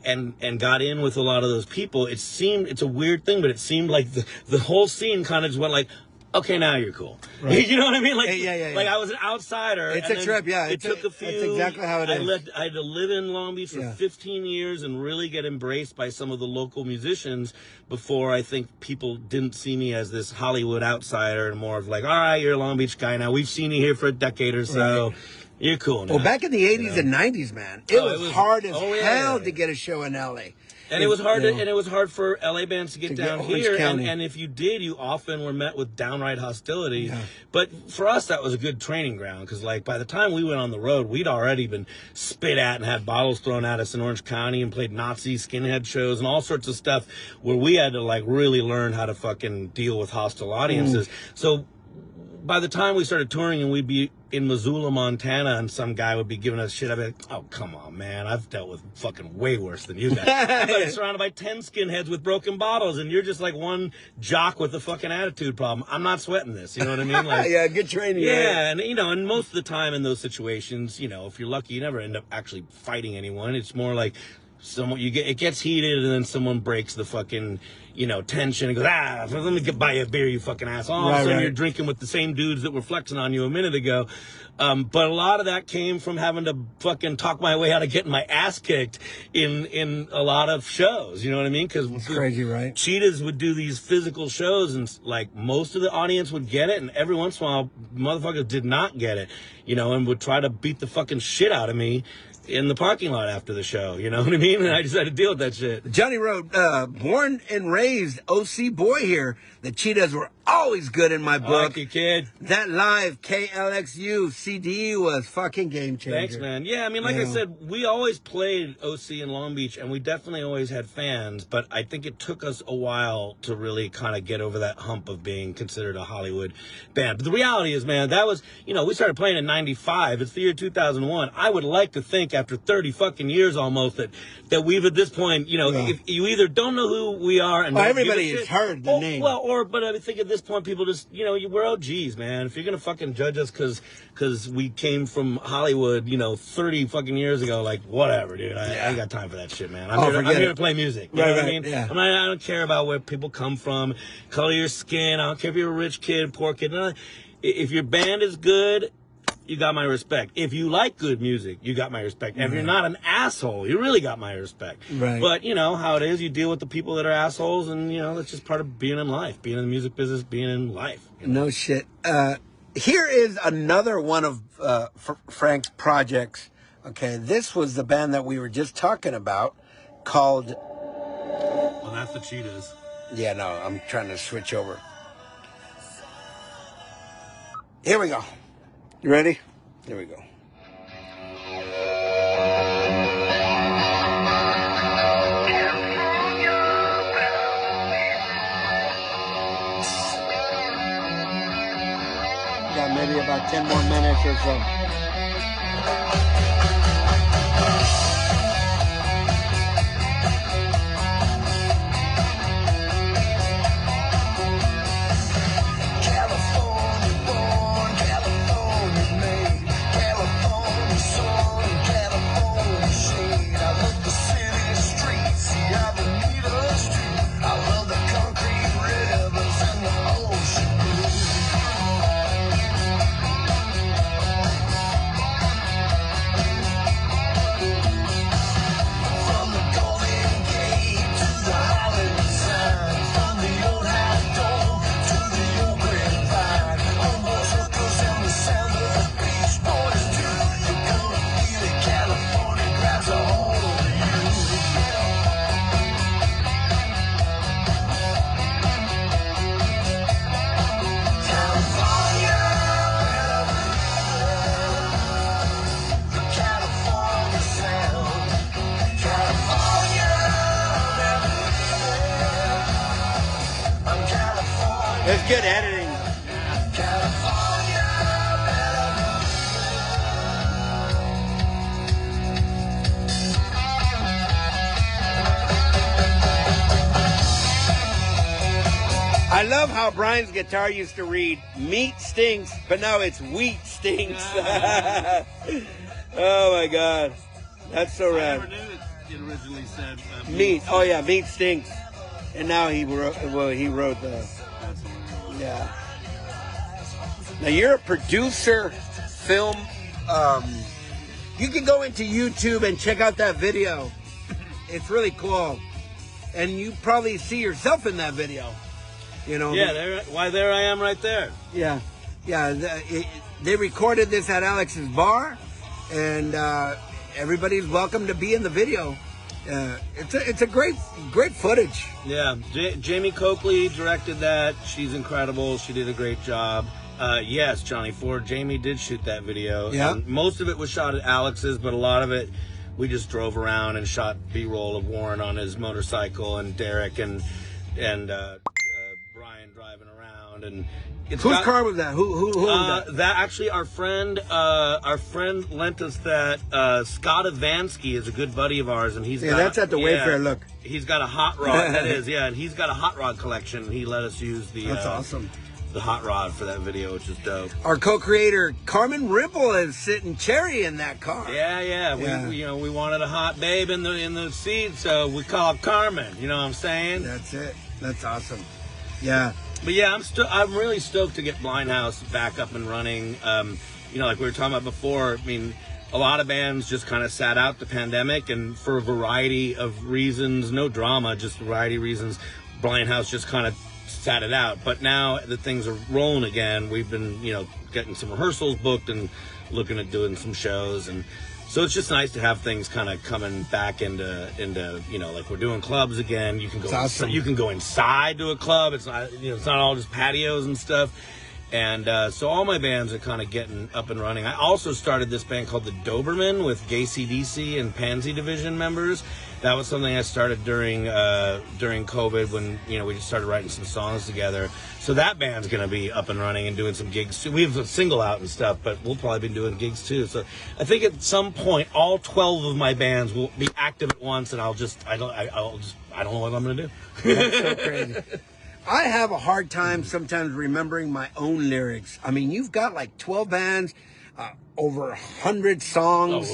and got in with a lot of those people, it's a weird thing, but it seemed like the whole scene kind of just went like, okay, now you're cool. Right. You know what I mean? Like, Yeah. like I was an outsider. It's and a trip, yeah. It took a few. That's exactly how it is. I had to live in Long Beach for Yeah. 15 years and really get embraced by some of the local musicians before I think people didn't see me as this Hollywood outsider and more of like, all right, you're a Long Beach guy now. We've seen you here for a decade or so. Right. You're cool now. Well, back in the 80s and 90s, man, it was hard as hell to get a show in L.A. And it was hard and it was hard for LA bands to get down here. County. And if you did, you often were met with downright hostility. Yeah. But for us, that was a good training ground because, like, by the time we went on the road, we'd already been spit at and had bottles thrown at us in Orange County and played Nazi skinhead shows and all sorts of stuff where we had to, like, really learn how to fucking deal with hostile audiences. So by the time we started touring and we'd be in Missoula, Montana, and some guy would be giving us shit, I'd be like, oh, come on, man. I've dealt with fucking way worse than you guys. I'm surrounded by 10 skinheads with broken bottles, and you're just like one jock with a fucking attitude problem. I'm not sweating this. You know what I mean? Like, yeah, good training. Yeah, right? and, you know, and most of the time in those situations, you know, if you're lucky, you never end up actually fighting anyone. It's more like it gets heated, and then someone breaks the fucking, you know, tension and goes, let me buy you a beer, you fucking asshole. All of a sudden you're drinking with the same dudes that were flexing on you a minute ago. But a lot of that came from having to fucking talk my way out of getting my ass kicked in a lot of shows. You know what I mean? Because it's crazy, right? Cheetahs would do these physical shows, and like most of the audience would get it, and every once in a while, motherfuckers did not get it, you know, and would try to beat the fucking shit out of me in the parking lot after the show, you know what I mean? And I just had to deal with that shit. Johnny wrote, born and raised OC boy here. The Cheetahs were always good in my book. I like you, kid. That live KLXU CD was fucking game changer. Thanks, man. Yeah, I mean, like I said, we always played OC in Long Beach, and we definitely always had fans, but I think it took us a while to really kind of get over that hump of being considered a Hollywood band. But the reality is, man, that was, you know, we started playing in 95. It's the year 2001. I would like to think after 30 fucking years almost that we've at this point, you know, if you either don't know who we are and everybody has heard the name. But I think at this point people just, you know, we're OGs, man. If you're gonna fucking judge us because we came from Hollywood, you know, 30 fucking years ago, like whatever, dude. I ain't got time for that shit, man. I'm here to play music. You know what I mean? Yeah. I don't care about where people come from, color of your skin. I don't care if you're a rich kid, poor kid. If your band is good, you got my respect. If you like good music, you got my respect. And if you're not an asshole, you really got my respect. Right. But, you know, how it is, you deal with the people that are assholes, and, you know, that's just part of being in life, being in the music business, being in life. You know? No shit. Here is another one of Frank's projects. Okay, this was the band that we were just talking about called... Well, that's the Cheetahs. Yeah, no, I'm trying to switch over. Here we go. You ready? Here we go. Got maybe about 10 more minutes or so. It's good editing. I love how Brian's guitar used to read "meat stinks," but now it's "wheat stinks." Oh my God, that's so rad. I never knew it originally said meat. Oh yeah, meat stinks. And now he wrote the. That's Yeah. Now you're a producer, film. You can go into YouTube and check out that video. It's really cool, and you probably see yourself in that video. You know. Yeah, there I am right there. Yeah, yeah. They recorded this at Alex's bar, and everybody's welcome to be in the video. It's a great footage. Yeah, Jamie Coakley directed that. She's incredible. She did a great job. Yes, Johnny Ford. Jamie did shoot that video. Yeah. And most of it was shot at Alex's, but a lot of it we just drove around and shot B-roll of Warren on his motorcycle and Derek and Brian driving around. And whose car was that? Who owned that? That actually our friend lent us that. Scott Avansky is a good buddy of ours, and he's that's at the Wayfair. Look, he's got a hot rod. That is, yeah, and he's got a hot rod collection. And he let us use the. That's awesome. The hot rod for that video, which is dope. Our co-creator Carmen Ripple is sitting cherry in that car. Yeah. We wanted a hot babe in the seat, so we called Carmen. You know what I'm saying? That's it. That's awesome. Yeah. But yeah, I'm really stoked to get Blind House back up and running. Like we were talking about before. I mean, a lot of bands just kind of sat out the pandemic, and for a variety of reasons, no drama, just a variety of reasons, Blind House just kind of sat it out. But now that things are rolling again, we've been, getting some rehearsals booked and looking at doing some shows, and so it's just nice to have things kind of coming back into like we're doing clubs again. You can go awesome. You can go inside to a club. It's not it's not all just patios and stuff. And so all my bands are kind of getting up and running. I also started this band called the Doberman with Gay CDC and Pansy Division members. That was something I started during COVID when we just started writing some songs together. So that band's gonna be up and running and doing some gigs too. We have a single out and stuff, but we'll probably be doing gigs too. So I think at some point all 12 of my bands will be active at once, and I don't know what I'm gonna do. That's so crazy. I have a hard time sometimes remembering my own lyrics. I mean, you've got like 12 bands, over 100 songs.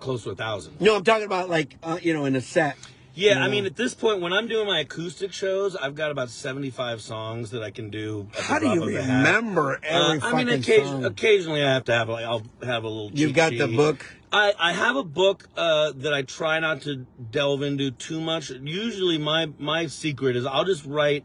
Close to 1,000. No, I'm talking about like, in a set. Yeah, I mean, at this point, when I'm doing my acoustic shows, I've got about 75 songs that I can do. How do you remember every fucking song? Occasionally I have to have, I'll have a little cheat You've got sheet. the book? I have a book that I try not to delve into too much. Usually my secret is I'll just write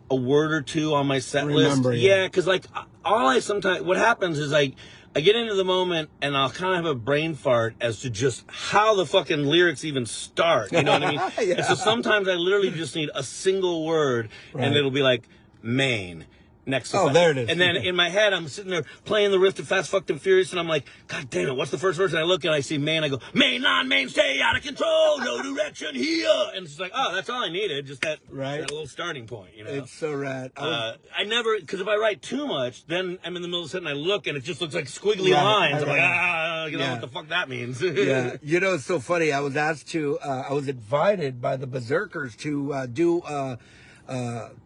a word or two on my set list. Yeah, because what happens is I get into the moment and I'll kind of have a brain fart as to just how the fucking lyrics even start. You know what I mean? Yeah. And so sometimes I literally just need a single word, and it'll be like Maine. Next to there it is. And then in my head, I'm sitting there playing the riff to Fast, Fucked, and Furious, and I'm like, God damn it, what's the first verse? And I look and I see Maine, I go, Maine line, Maine, stay out of control, no direction here. And it's like, oh, that's all I needed, just that little starting point, It's so rad. I never, because if I write too much, then I'm in the middle of the set and I look and it just looks like squiggly lines. I'm like, I don't know what the fuck that means. Yeah, it's so funny. I was I was invited by the Berserkers to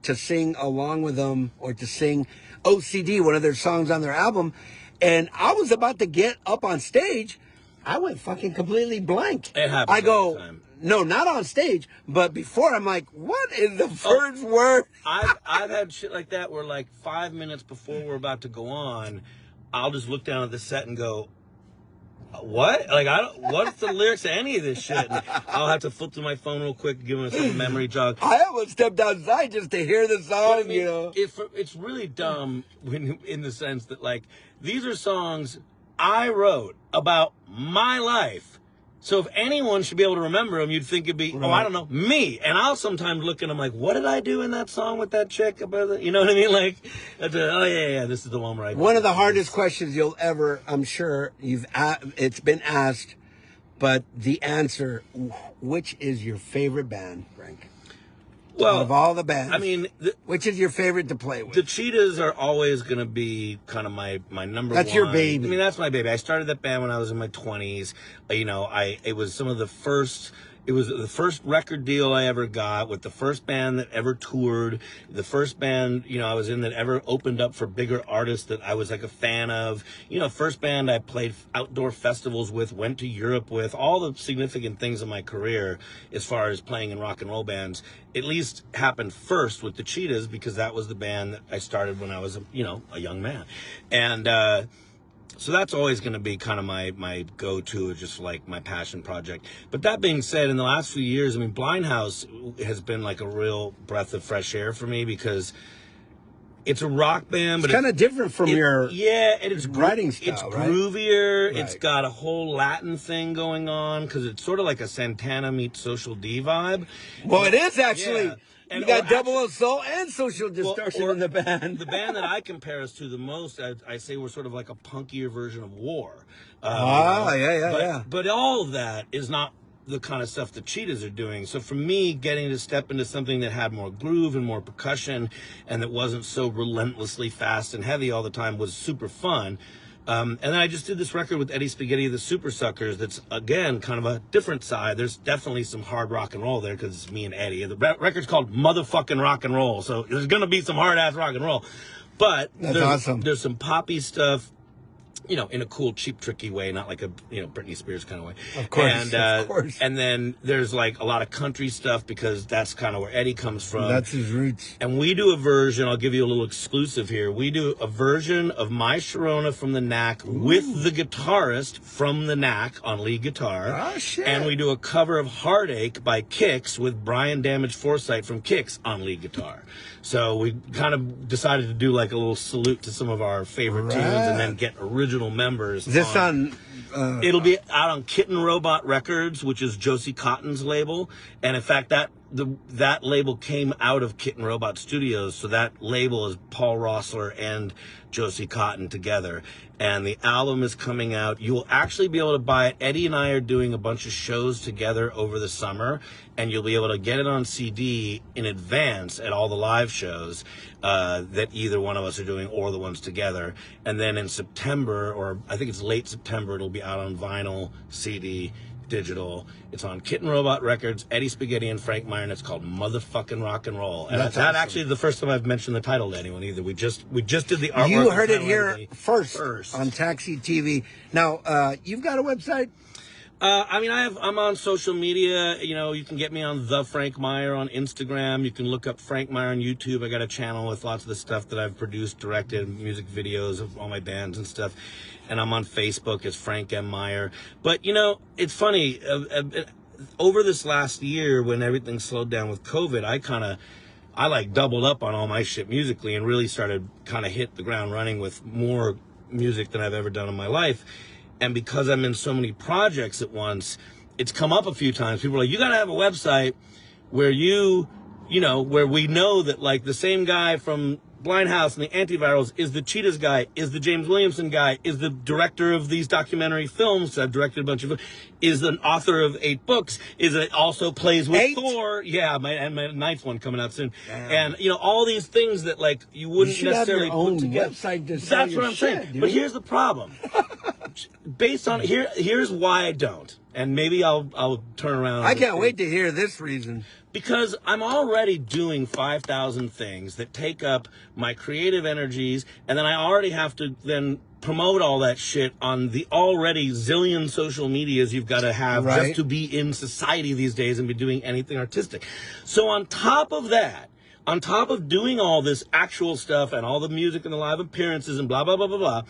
to sing along with them, or to sing OCD, one of their songs on their album. And I was about to get up on stage. I went fucking completely blank. It happens. I go, all the time. No, not on stage, but before, I'm like, what is the first word? I've had shit like that where like 5 minutes before we're about to go on, I'll just look down at the set and go, what? Like, what's the lyrics to any of this shit? And I'll have to flip to my phone real quick, give myself a memory jog. I almost stepped outside just to hear the song, It's really dumb in the sense that, like, these are songs I wrote about my life. So if anyone should be able to remember them, you'd think it'd be, I don't know, me. And I'll sometimes look and I'm like, what did I do in that song with that chick? You know what I mean? Like, this is the one where I... One of the hardest questions you'll ever, I'm sure it's been asked, but the answer, which is your favorite band, Frank? Well, out of all the bands, I mean, which is your favorite to play with? The Cheetahs are always going to be kind of my number one. That's your baby. I mean, that's my baby. I started that band when I was in my 20s. It was some of the first It was the first record deal I ever got with the first band that ever toured, the first band, I was in that ever opened up for bigger artists that I was like a fan of. First band I played outdoor festivals with, went to Europe with, all the significant things in my career as far as playing in rock and roll bands, at least happened first with the Cheetahs, because that was the band that I started when I was, a young man. And, so that's always going to be kind of my go-to, just like my passion project. But that being said, in the last few years, Blind House has been like a real breath of fresh air for me, because it's a rock band, but it's kind of different from your and it's writing style. It's right? groovier. Right. It's got a whole Latin thing going on, because it's sort of like a Santana meets Social D vibe. Well, it is actually. Yeah. And you got Double Assault and Social Distortion in the band. The band that I compare us to the most, I say we're sort of like a punkier version of War. Yeah. But all of that is not the kind of stuff the Cheetahs are doing. So for me, getting to step into something that had more groove and more percussion, and that wasn't so relentlessly fast and heavy all the time, was super fun. And then I just did this record with Eddie Spaghetti of the Super Suckers that's, again, kind of a different side. There's definitely some hard rock and roll there, because it's me and Eddie. The record's called Motherfucking Rock and Roll, so there's going to be some hard-ass rock and roll. But awesome. There's some poppy stuff, in a cool, cheap, tricky way, not like a, Britney Spears kind of way. Of course, of course. And then there's like a lot of country stuff, because that's kind of where Eddie comes from. That's his roots. And we do a version, I'll give you a little exclusive here. We do a version of My Sharona from the Knack with the guitarist from the Knack on lead guitar. Oh, shit. And we do a cover of Heartache by Kix with Brian Damage Forsythe from Kix on lead guitar. So we kind of decided to do like a little salute to some of our favorite tunes, and then get original members. Is this on it'll be out on Kitten Robot Records, which is Josie Cotton's label. And in fact, that label came out of Kitten Robot Studios. So that label is Paul Rossler and Josie Cotton together. And the album is coming out. You will actually be able to buy it. Eddie and I are doing a bunch of shows together over the summer, and you'll be able to get it on CD in advance at all the live shows that either one of us are doing, or the ones together. And then in September, or I think it's late September, it'll be out on vinyl, CD, digital. It's on Kitten Robot Records, Eddie Spaghetti and Frank Meyer, and it's called Motherfucking Rock and Roll. And that's awesome. Actually the first time I've mentioned the title to anyone either. We just did the artwork. You heard it here first on TAXITV. Now, you've got a website? I'm on social media. You can get me on The Frank Meyer on Instagram. You can look up Frank Meyer on YouTube. I got a channel with lots of the stuff that I've produced, directed, music videos of all my bands and stuff. And I'm on Facebook as Frank M. Meyer. But, it's funny. Over this last year, when everything slowed down with COVID, I doubled up on all my shit musically, and really started kind of hit the ground running with more music than I've ever done in my life. And because I'm in so many projects at once, it's come up a few times. People are like, you got to have a website where where we know that like the same guy from Blind House and the Antivirals is the Cheetahs guy, is the James Williamson guy, is the director of these documentary films. I've directed a bunch of, is an author of 8 books, is it also plays with 8? Thor. Yeah, my 9th one coming out soon. Damn. And all these things that like you wouldn't necessarily have your own put together. Website to That's what I'm saying. But here's the problem. Based on here's why I don't. And maybe I'll turn around. I can't wait to hear this reason. Because I'm already doing 5,000 things that take up my creative energies, and then I already have to then promote all that shit on the already zillion social medias you've got to have just to be in society these days and be doing anything artistic. So on top of that, on top of doing all this actual stuff and all the music and the live appearances and blah, blah, blah, blah, blah,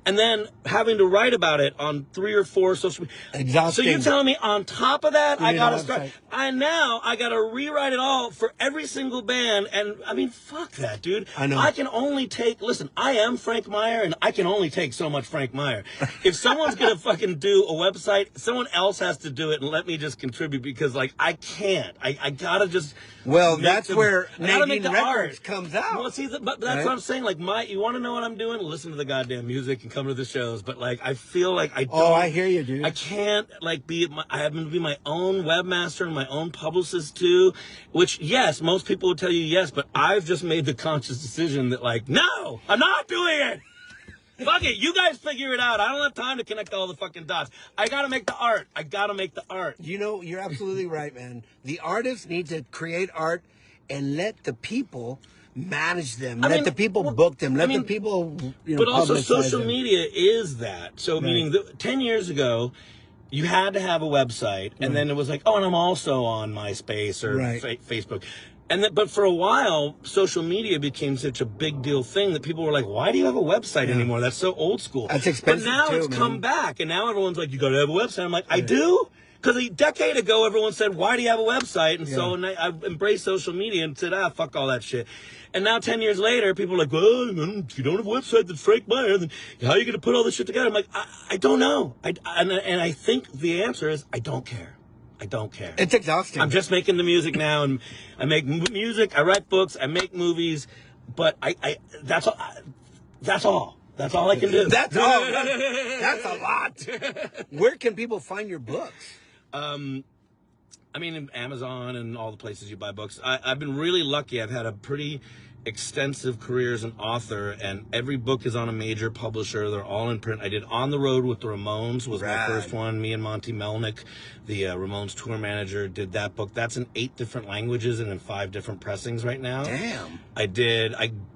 and then having to write about it on 3 or 4 social media. Exhausting. So you're telling me on top of that, I gotta start. I gotta rewrite it all for every single band. And fuck that, dude. I know. I can only take. Listen, I am Frank Meyer, and I can only take so much Frank Meyer. If someone's gonna fucking do a website, someone else has to do it, and let me just contribute, because like I can't. I gotta just. Well, that's where Nadine Records comes out. Well, see, but that's what I'm saying. Like, you want to know what I'm doing? Listen to the goddamn music and come to the shows. But like, I feel like I don't. Oh, I hear you, dude. I can't like I have to be my own webmaster and my own publicist too. Which, yes, most people would tell you yes, but I've just made the conscious decision that like, no, I'm not doing it. Fuck it, you guys figure it out. I don't have time to connect all the fucking dots. I gotta make the art. You know, you're absolutely right, man. The artists need to create art and let the people manage them. Let the people book them. Let the people, but also publicize social them. media is that. So meaning 10 years ago, you had to have a website, and then it was like, oh, and I'm also on MySpace or Facebook. And but for a while, social media became such a big deal thing that people were like, why do you have a website anymore? That's so old school. That's expensive. But now too, it's man. come back, and now everyone's like, you got to have a website. I'm like, I do? Because a decade ago, everyone said, why do you have a website? And so I embraced social media and said, fuck all that shit. And now 10 years later, people are like, well, if you don't have a website that's Frank Meyer, then how are you going to put all this shit together? I'm like, I don't know. And I think the answer is, I don't care. I don't care. It's exhausting. I'm just making the music now, and I make music, I write books, I make movies, but that's all. That's all I can do. That's all. That's a lot. Where can people find your books? I mean, Amazon and all the places you buy books. I've been really lucky. I've had a pretty extensive career as an author, and every book is on a major publisher. They're all in print. I did On the Road with the Ramones was my first one. Me and Monty Melnick, the Ramones tour manager, did that book. That's in 8 different languages and in 5 different pressings right now. Damn.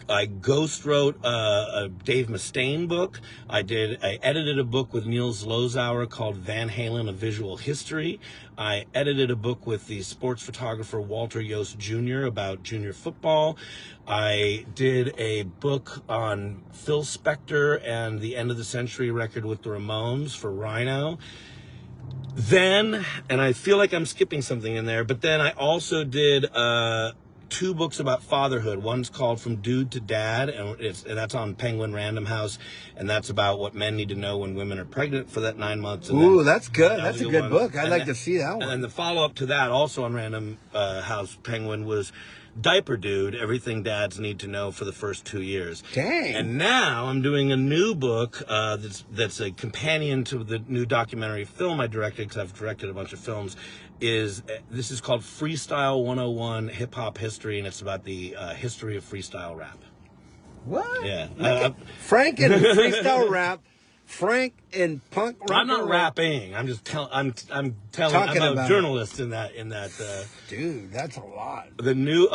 I ghost wrote a Dave Mustaine book. I edited a book with Niels Lozauer called Van Halen, A Visual History. I edited a book with the sports photographer Walter Yost Jr. about junior football. I did a book on Phil Spector and the end of the century record with the Ramones for Rhino. Then, and I feel like I'm skipping something in there, but then I also did 2 books about fatherhood. One's called From Dude to Dad, and that's on Penguin Random House, and that's about what men need to know when women are pregnant for that 9 months. And ooh, that's good. That's a good book. I'd like to see that one. And then the follow-up to that, also on Random House Penguin, was Diaper Dude, Everything Dads Need to Know for the First 2 Years. Dang. And now I'm doing a new book that's a companion to the new documentary film I directed, because I've directed a bunch of films. This is called Freestyle 101 Hip Hop History, and it's about the history of freestyle rap. What? Yeah. Frank and freestyle rap. Frank and punk rock. I'm not rapping. I'm just telling. I'm telling. Talking I'm a about journalist in that. Dude, that's a lot. The new.